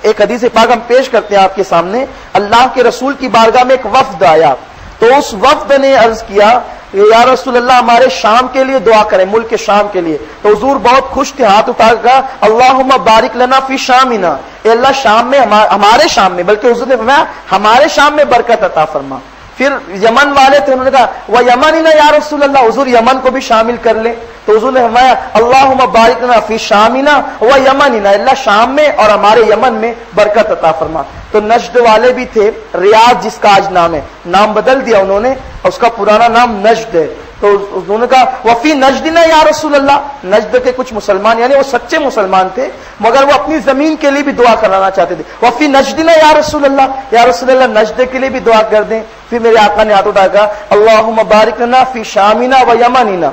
ایک حدیث پاک ہم پیش کرتے ہیں آپ کے سامنے. اللہ کے رسول کی بارگاہ میں ایک وفد آیا, تو اس وفد نے عرض کیا یا رسول اللہ ہمارے شام کے لیے دعا کریں, ملک کے شام کے لیے. تو حضور بہت خوش تھے, ہاتھ اٹھا کر کہا اللہم بارک لنا فی شامنا, اے اللہ شام میں ہمارے شام میں, بلکہ حضور نے فرمایا ہمارے شام میں برکت عطا فرما. پھر یمن والے تھے, انہوں نے کہا وہ یمننا یا رسول اللہ, حضور یمن کو بھی شامل کر لیں. تو حضور نے فرمایا اللہم بارک لنا فی شامنا و یمننا, اللہ شام میں اور ہمارے یمن میں برکت عطا فرما. تو نجد والے بھی تھے, ریاض جس کا آج نام ہے, نام بدل دیا انہوں نے, اس کا پرانا نام نجد ہے. تو انہوں نے کہا وفی نجدنا یا رسول اللہ, نجد کے کچھ مسلمان یعنی وہ سچے مسلمان تھے مگر وہ اپنی زمین کے لیے بھی دعا کرانا چاہتے تھے. وفی نجدنا یا رسول اللہ, یا رسول اللہ نجد کے لیے بھی دعا کر دیں. پھر میرے آقا نے ہاتھ اٹھا کہا اللہم بارک لنا فی شامنا و یمننا.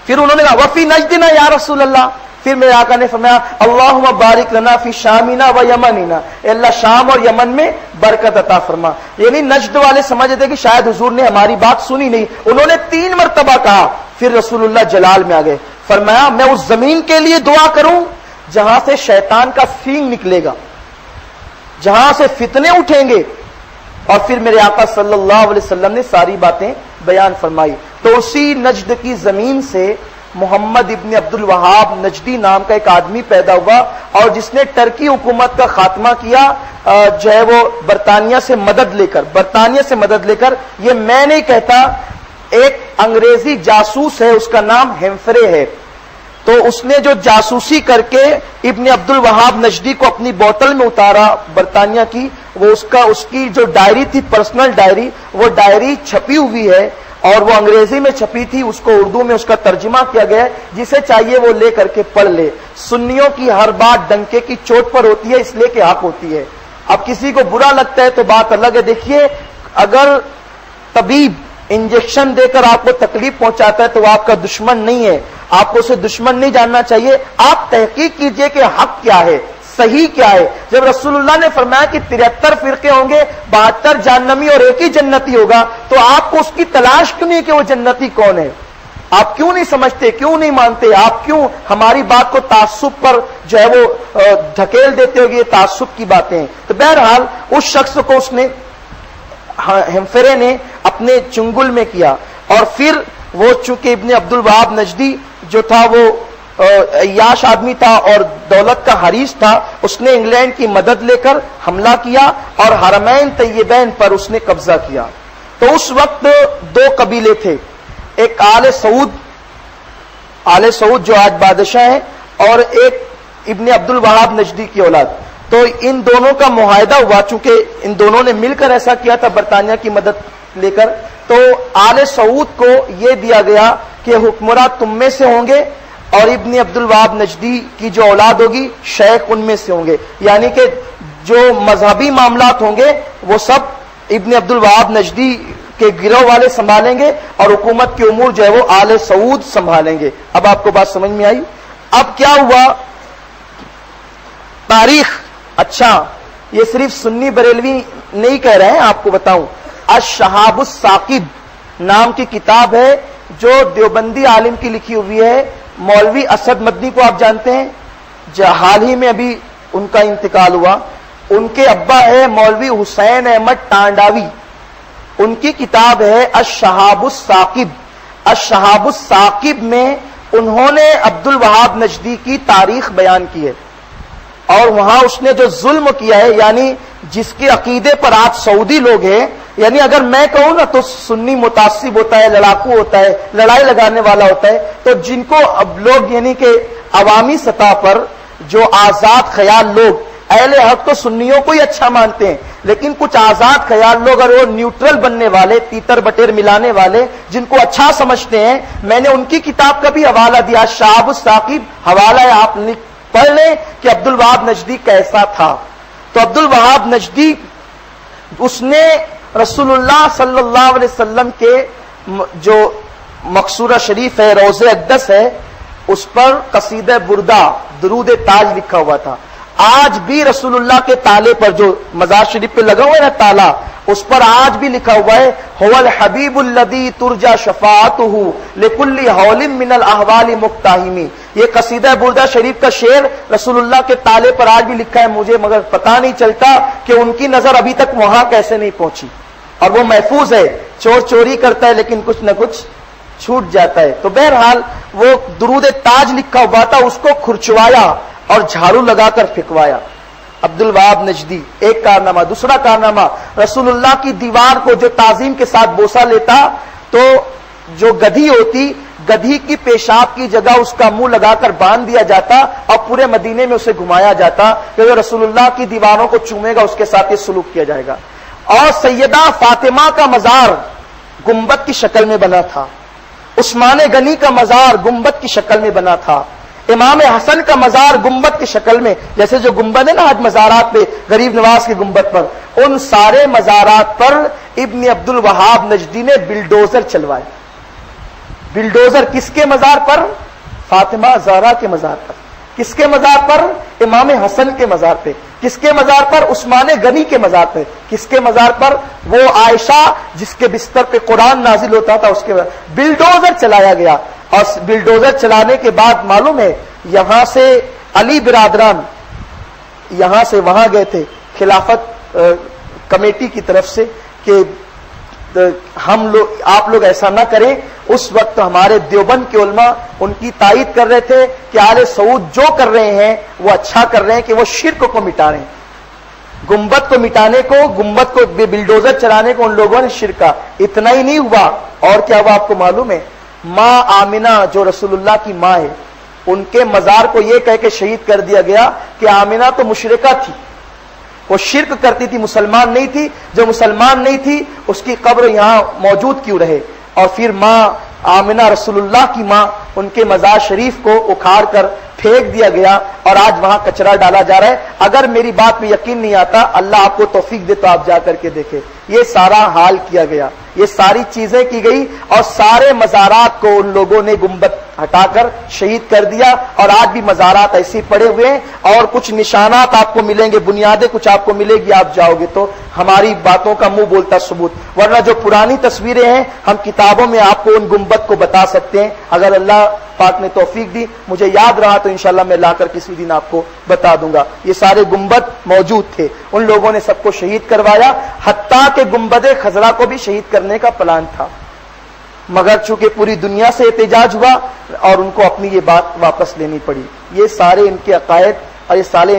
پھر انہوں نے کہا وفی نجدنا یا رسول اللہ. پھر میرے آقا نے فرمایا اللہم بارک لنا فی شامنا و یمننا, اے اللہ شام اور یمن میں برکت عطا فرما. یعنی نجد والے سمجھتے تھے کہ شاید حضور نے ہماری بات سنی نہیں, انہوں نے 3 مرتبہ کہا. پھر رسول اللہ جلال میں آ گئے, فرمایا میں اس زمین کے لیے دعا کروں جہاں سے شیطان کا سینگ نکلے گا, جہاں سے فتنے اٹھیں گے. اور پھر میرے آقا صلی اللہ علیہ وسلم نے ساری باتیں بیان فرمائی. تو اسی نجد کی زمین سے محمد ابن عبد الوہاب نجدی نام کا ایک آدمی پیدا ہوا, اور جس نے ٹرکی حکومت کا خاتمہ کیا, جو ہے وہ برطانیہ سے مدد لے کر. یہ میں نہیں کہتا, ایک انگریزی جاسوس ہے, اس کا نام ہیمفرے ہے. تو اس نے جو جاسوسی کر کے ابن عبد الوہاب نجدی کو اپنی بوتل میں اتارا برطانیہ کی, وہ اس کی جو ڈائری تھی, پرسنل ڈائری, وہ ڈائری چھپی ہوئی ہے, اور وہ انگریزی میں چھپی تھی, اس کو اردو میں اس کا ترجمہ کیا گیا ہے. جسے چاہیے وہ لے کر کے پڑھ لے. سنیوں کی ہر بات ڈنکے کی چوٹ پر ہوتی ہے, اس لیے کہ حق ہوتی ہے. اب کسی کو برا لگتا ہے تو بات الگ ہے. دیکھیے, اگر طبیب انجیکشن دے کر آپ کو تکلیف پہنچاتا ہے تو وہ آپ کا دشمن نہیں ہے, آپ کو اسے دشمن نہیں جاننا چاہیے. آپ تحقیق کیجئے کہ حق کیا ہے, صحیح کیا ہے. جب رسول اللہ نے فرمایا کہ 73 فرقے ہوں گے, 72 جہنمی اور ایک ہی جنتی ہوگا, تو آپ کو اس کی تلاش کیوں نہیں کہ وہ جنتی کون ہے؟ آپ کیوں نہیں سمجھتے, کیوں نہیں مانتے, آپ کیوں ہماری بات کو تعصب پر جو ہے وہ دھکیل دیتے ہو؟ یہ تعصب کی باتیں ہیں. تو بہرحال اس شخص کو اس نے, ہیمفرے نے اپنے چنگل میں کیا. اور پھر وہ چونکہ ابن عبد الوہاب نجدی جو تھا وہ عیاش آدمی تھا اور دولت کا حریص تھا, اس نے انگلینڈ کی مدد لے کر حملہ کیا اور حرمین طیبین پر اس نے قبضہ کیا. تو اس وقت 2 قبیلے تھے, ایک آل سعود جو آج بادشاہ ہیں, اور ایک ابن عبد الوہاب نجدی کی اولاد. تو ان دونوں کا معاہدہ ہوا, چونکہ ان دونوں نے مل کر ایسا کیا تھا برطانیہ کی مدد لے کر. تو آل سعود کو یہ دیا گیا کہ حکمراں تم میں سے ہوں گے, اور ابن عبد الوہاب نجدی کی جو اولاد ہوگی شیخ ان میں سے ہوں گے. یعنی کہ جو مذہبی معاملات ہوں گے وہ سب ابن عبد الوہاب نجدی کے گروہ والے سنبھالیں گے, اور حکومت کے امور جو ہے وہ آل سعود سنبھالیں گے. اب آپ کو بات سمجھ میں آئی؟ اب کیا ہوا تاریخ. اچھا, یہ صرف سنی بریلوی نہیں کہہ رہے ہیں, آپ کو بتاؤں, الشہاب الثاقب نام کی کتاب ہے جو دیوبندی عالم کی لکھی ہوئی ہے. مولوی اسد مدنی کو آپ جانتے ہیں, حال ہی میں ابھی ان کا انتقال ہوا. ان کے ابا ہے مولوی حسین احمد ٹانڈاوی, ان کی کتاب ہے الشہاب الثاقب. الشہاب الثاقب میں انہوں نے عبد الوہاب نجدی کی تاریخ بیان کی ہے, اور وہاں اس نے جو ظلم کیا ہے, یعنی جس کے عقیدے پر آج سعودی لوگ ہیں, یعنی اگر میں کہوں نا تو سنی متعصب ہوتا ہے, لڑاکو ہوتا ہے, لڑائی لگانے والا ہوتا ہے. تو جن کو اب لوگ یعنی کہ عوامی سطح پر جو آزاد خیال لوگ, اہل حق تو سنیوں کو ہی اچھا مانتے ہیں, لیکن کچھ آزاد خیال لوگ اور وہ نیوٹرل بننے والے, تیتر بٹیر ملانے والے, جن کو اچھا سمجھتے ہیں, میں نے ان کی کتاب کا بھی حوالہ دیا, شہاب الثاقب حوالہ ہے, آپ پڑھ لیں کہ عبد الوہاب نجدی کیسا تھا. تو عبد الوہاب نجدی اس نے رسول اللہ صلی اللہ علیہ وسلم کے جو مقصورہ شریف ہے, روض اقدس ہے, اس پر قصیدہ بردہ درود تاج لکھا ہوا تھا. آج بھی رسول اللہ کے تالے پر جو مزار شریف پہ لگا ہوا ہے نا تالا, اس پر آج بھی لکھا ہوا ہے هو الحبیب الذی ترجى شفاعته لكل حول من الاحوال مقتحم. یہ قصیدہ بردہ شریف کا شعر رسول اللہ کے تالے پر آج بھی لکھا ہے مجھے مگر پتا نہیں چلتا کہ ان کی نظر ابھی تک وہاں کیسے نہیں پہنچی، اور وہ محفوظ ہے. چور چوری کرتا ہے لیکن کچھ نہ کچھ چھوٹ جاتا ہے. تو بہرحال وہ درود تاج لکھا ہوا تھا، اس کو کھرچوایا اور جھاڑو لگا کر پھینکوایا. عبد الوہاب نجدی ایک کارنامہ. دوسرا کارنامہ، رسول اللہ کی دیوار کو جو تعظیم کے ساتھ بوسہ لیتا تو جو گدھی ہوتی، گدھی کی پیشاب کی جگہ اس کا منہ لگا کر باندھ دیا جاتا اور پورے مدینے میں اسے گھمایا جاتا کہ جو رسول اللہ کی دیواروں کو چومے گا اس کے ساتھ یہ سلوک کیا جائے گا. اور سیدہ فاطمہ کا مزار گنبد کی شکل میں بنا تھا، عثمان غنی کا مزار گنبد کی شکل میں بنا تھا، امام حسن کا مزار گنبد کی شکل میں، جیسے جو گنبد ہے نا آج مزارات پہ غریب نواز کے گنبد پر، ان سارے مزارات پر ابن عبد الوہاب نجدی نے بلڈوزر چلوائے. بلڈوزر کس کے مزار پر؟ فاطمہ زہرا کے مزار پر. کس کے مزار پر؟ امام حسن کے مزار پہ. کس کے مزار پر؟ عثمان غنی کے مزار پہ. کس کے مزار پر؟ وہ عائشہ جس کے بستر پہ قرآن نازل ہوتا تھا اس کے بلڈوزر چلایا گیا. اور بلڈوزر چلانے کے بعد معلوم ہے یہاں سے علی برادران یہاں سے وہاں گئے تھے خلافت کمیٹی کی طرف سے کہ آپ لوگ ایسا نہ کریں. اس وقت ہمارے دیوبند کے علماء ان کی تائید کر رہے تھے کہ آل سعود جو کر رہے ہیں وہ اچھا کر رہے ہیں کہ وہ شرک کو مٹا رہے ہیں. گنبد کو مٹانے کو، گنبد کو بلڈوزر چلانے کو ان لوگوں نے شرکا. اتنا ہی نہیں ہوا، اور کیا ہوا آپ کو معلوم ہے؟ ماں آمنہ جو رسول اللہ کی ماں ہے، ان کے مزار کو یہ کہہ کے شہید کر دیا گیا کہ آمنہ تو مشرکہ تھی، وہ شرک کرتی تھی، مسلمان نہیں تھی. جو مسلمان نہیں تھی اس کی قبر یہاں موجود کیوں رہے؟ اور پھر ماں آمنہ رسول اللہ کی ماں، ان کے مزار شریف کو اکھاڑ کر پھینک دیا گیا اور آج وہاں کچرا ڈالا جا رہا ہے. اگر میری بات میں یقین نہیں آتا، اللہ آپ کو توفیق دے تو آپ جا کر کے دیکھیں. یہ سارا حال کیا گیا، یہ ساری چیزیں کی گئی اور سارے مزارات کو ان لوگوں نے گنبد ہٹا کر شہید کر دیا. اور آج بھی مزارات ایسے پڑے ہوئے ہیں اور کچھ نشانات آپ کو ملیں گے، بنیادیں کچھ آپ کو ملے گی آپ جاؤ گے تو ہماری باتوں کا منہ بولتا ثبوت. ورنہ جو پرانی تصویریں ہیں ہم کتابوں میں آپ کو ان گنبد کو بتا سکتے ہیں. اگر اللہ پاک نے توفیق دی، مجھے یاد رہا تو انشاءاللہ میں لا کر کسی دن آپ کو بتا دوں گا. یہ سارے گنبد موجود تھے، ان لوگوں نے سب کو شہید کروایا، حتیٰ کہ گنبد خضرا کو بھی شہید کرنے کا پلان تھا، مگر چونکہ پوری دنیا سے احتجاج ہوا اور ان کو اپنی یہ بات واپس لینی پڑی. یہ سارے ان کے عقائد اور یہ سارے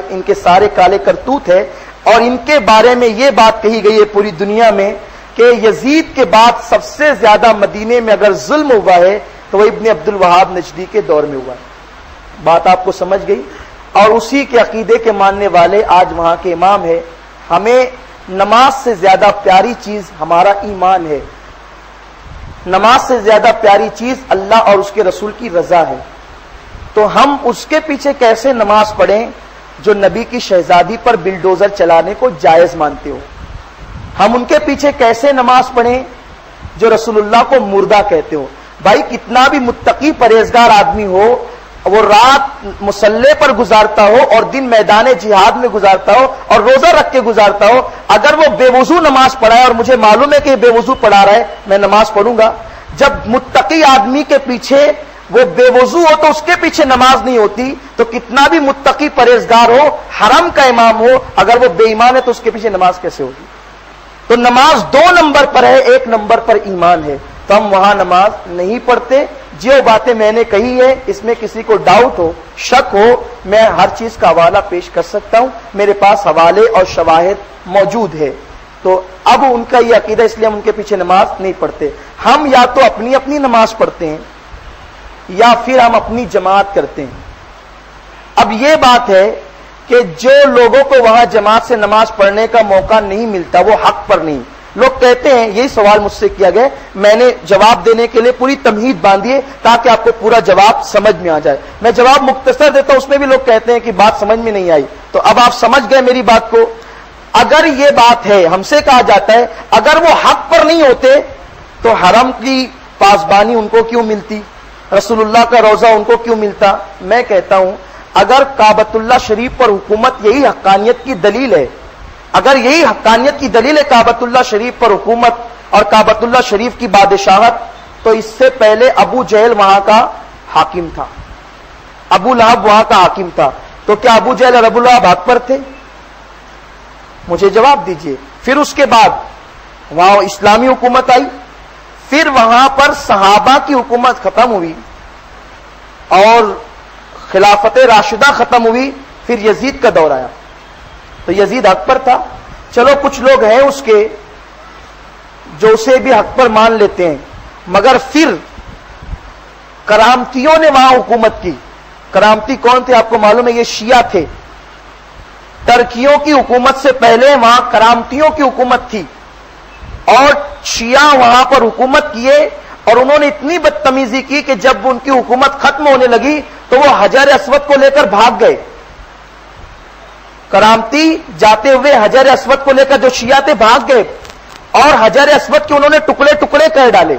ان کے سارے کالے کرتوت ہے. اور ان کے بارے میں یہ بات کہی گئی ہے پوری دنیا میں کہ یزید کے بعد سب سے زیادہ مدینے میں اگر ظلم ہوا ہے تو وہ ابن عبد الوہاب نجدی کے دور میں ہوا ہے. بات آپ کو سمجھ گئی؟ اور اسی کے عقیدے کے ماننے والے آج وہاں کے امام ہے. ہمیں نماز سے زیادہ پیاری چیز ہمارا ایمان ہے، نماز سے زیادہ پیاری چیز اللہ اور اس کے رسول کی رضا ہے. تو ہم اس کے پیچھے کیسے نماز پڑھیں جو نبی کی شہزادی پر بلڈوزر چلانے کو جائز مانتے ہو؟ ہم ان کے پیچھے کیسے نماز پڑھیں جو رسول اللہ کو مردہ کہتے ہو؟ بھائی کتنا بھی متقی پرہیزگار آدمی ہو، وہ رات مصلے پر گزارتا ہو اور دن میدان جہاد میں گزارتا ہو اور روزہ رکھ کے گزارتا ہو، اگر وہ بے وضو نماز پڑھائے اور مجھے معلوم ہے کہ بے وضو پڑھا رہا ہے، میں نماز پڑھوں گا. جب متقی آدمی کے پیچھے وہ بے وضو ہو تو اس کے پیچھے نماز نہیں ہوتی، تو کتنا بھی متقی پرہیزگار ہو، حرم کا امام ہو، اگر وہ بے ایمان ہے تو اس کے پیچھے نماز کیسے ہوگی؟ تو نماز 2 نمبر پر ہے، 1 نمبر پر ایمان ہے. تو ہم وہاں نماز نہیں پڑھتے. جو باتیں میں نے کہی ہے اس میں کسی کو ڈاؤٹ ہو، شک ہو، میں ہر چیز کا حوالہ پیش کر سکتا ہوں، میرے پاس حوالے اور شواہد موجود ہے. تو اب ان کا یہ عقیدہ، اس لیے ہم ان کے پیچھے نماز نہیں پڑھتے. ہم یا تو اپنی اپنی نماز پڑھتے ہیں یا پھر ہم اپنی جماعت کرتے ہیں. اب یہ بات ہے کہ جو لوگوں کو وہاں جماعت سے نماز پڑھنے کا موقع نہیں ملتا وہ حق پر نہیں. لوگ کہتے ہیں، یہی سوال مجھ سے کیا گیا، میں نے جواب دینے کے لیے پوری تمہید باندھی ہے تاکہ آپ کو پورا جواب سمجھ میں آ جائے. میں جواب مختصر دیتا ہوں، اس میں بھی لوگ کہتے ہیں کہ بات سمجھ میں نہیں آئی. تو اب آپ سمجھ گئے میری بات کو. اگر یہ بات ہے، ہم سے کہا جاتا ہے اگر وہ حق پر نہیں ہوتے تو حرم کی پاسبانی ان کو کیوں ملتی، رسول اللہ کا روضہ ان کو کیوں ملتا؟ میں کہتا ہوں اگر کعبۃ اللہ شریف پر حکومت یہی حقانیت کی دلیل ہے، اگر یہی حقانیت کی دلیل ہے کعبۃ اللہ شریف پر حکومت اور کعبۃ اللہ شریف کی بادشاہت، تو اس سے پہلے ابو جہل وہاں کا حاکم تھا. ابو لہب وہاں کا حاکم تھا، تو کیا ابو جہل اور ابو لہب حق پر تھے؟ مجھے جواب دیجئے۔ پھر اس کے بعد وہاں اسلامی حکومت آئی، پھر وہاں پر صحابہ کی حکومت ختم ہوئی اور خلافت راشدہ ختم ہوئی، پھر یزید کا دور آیا، تو یزید حق پر تھا۔ چلو کچھ لوگ ہیں اس کے جو اسے بھی حق پر مان لیتے ہیں، مگر پھر کرامتیوں نے وہاں حکومت کی۔ کرامتی کون تھے آپ کو معلوم ہے؟ یہ شیعہ تھے۔ ترکیوں کی حکومت سے پہلے وہاں کرامتیوں کی حکومت تھی، اور شیعہ وہاں پر حکومت کیے، اور انہوں نے اتنی بدتمیزی کی کہ جب ان کی حکومت ختم ہونے لگی تو وہ حجر اسود کو لے کر بھاگ گئے۔ کرامتی جاتے ہوئے حجر اسود کو لے کر جو شیعہ تھے بھاگ گئے، اور حجر اسود کے انہوں نے ٹکڑے ٹکڑے کر ڈالے۔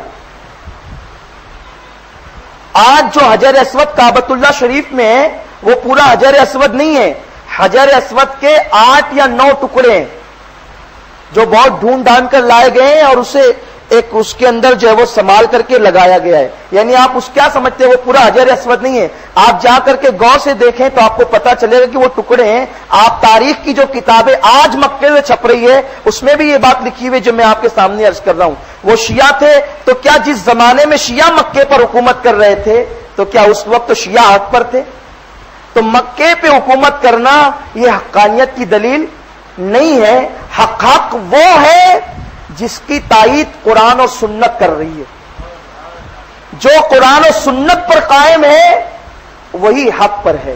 آج جو حجر اسود کعبۃ اللہ شریف میں ہے وہ پورا حجر اسود نہیں ہے، حجر اسود کے 8 یا 9 ٹکڑے ہیں جو بہت ڈھونڈ ڈھانڈ کر لائے گئے ہیں، اور اسے ایک اس کے اندر جو ہے وہ سنبھال کر کے لگایا گیا ہے۔ یعنی آپ اس کیا سمجھتے ہیں وہ پورا حجر اسود نہیں ہے، آپ جا کر کے غور سے دیکھیں تو آپ کو پتا چلے گا کہ وہ ٹکڑے ہیں۔ آپ تاریخ کی جو کتابیں آج مکے میں چھپ رہی ہے اس میں بھی یہ بات لکھی ہوئی جو میں آپ کے سامنے عرض کر رہا ہوں۔ وہ شیعہ تھے، تو کیا جس زمانے میں شیعہ مکے پر حکومت کر رہے تھے تو کیا اس وقت تو شیعہ حق پر تھے؟ تو مکے پہ حکومت کرنا یہ حقانیت کی دلیل نہیں ہے۔ حق وہ ہے جس کی تائید قرآن اور سنت کر رہی ہے۔ جو قرآن اور سنت پر قائم ہے وہی حق پر ہے۔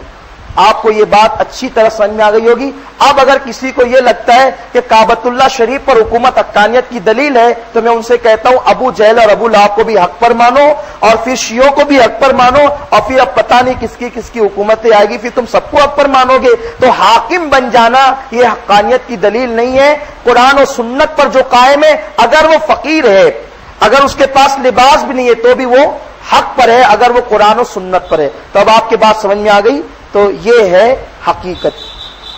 آپ کو یہ بات اچھی طرح سمجھ میں آ گئی ہوگی۔ اب اگر کسی کو یہ لگتا ہے کہ کعبۃ اللہ شریف پر حکومت حقانیت کی دلیل ہے تو میں ان سے کہتا ہوں ابو جہل اور ابو لہب کو بھی حق پر مانو، اور پھر شیعوں کو بھی حق پر مانو، اور پھر اب پتہ نہیں کس کی حکومتیں آئے گی، پھر تم سب کو حق پر مانو گے۔ تو حاکم بن جانا یہ حقانیت کی دلیل نہیں ہے۔ قرآن و سنت پر جو قائم ہے، اگر وہ فقیر ہے، اگر اس کے پاس لباس بھی نہیں ہے تو بھی وہ حق پر ہے، اگر وہ قرآن و سنت پر ہے۔ تو اب آپ کے بات سمجھ میں آ گئی؟ تو یہ ہے حقیقت۔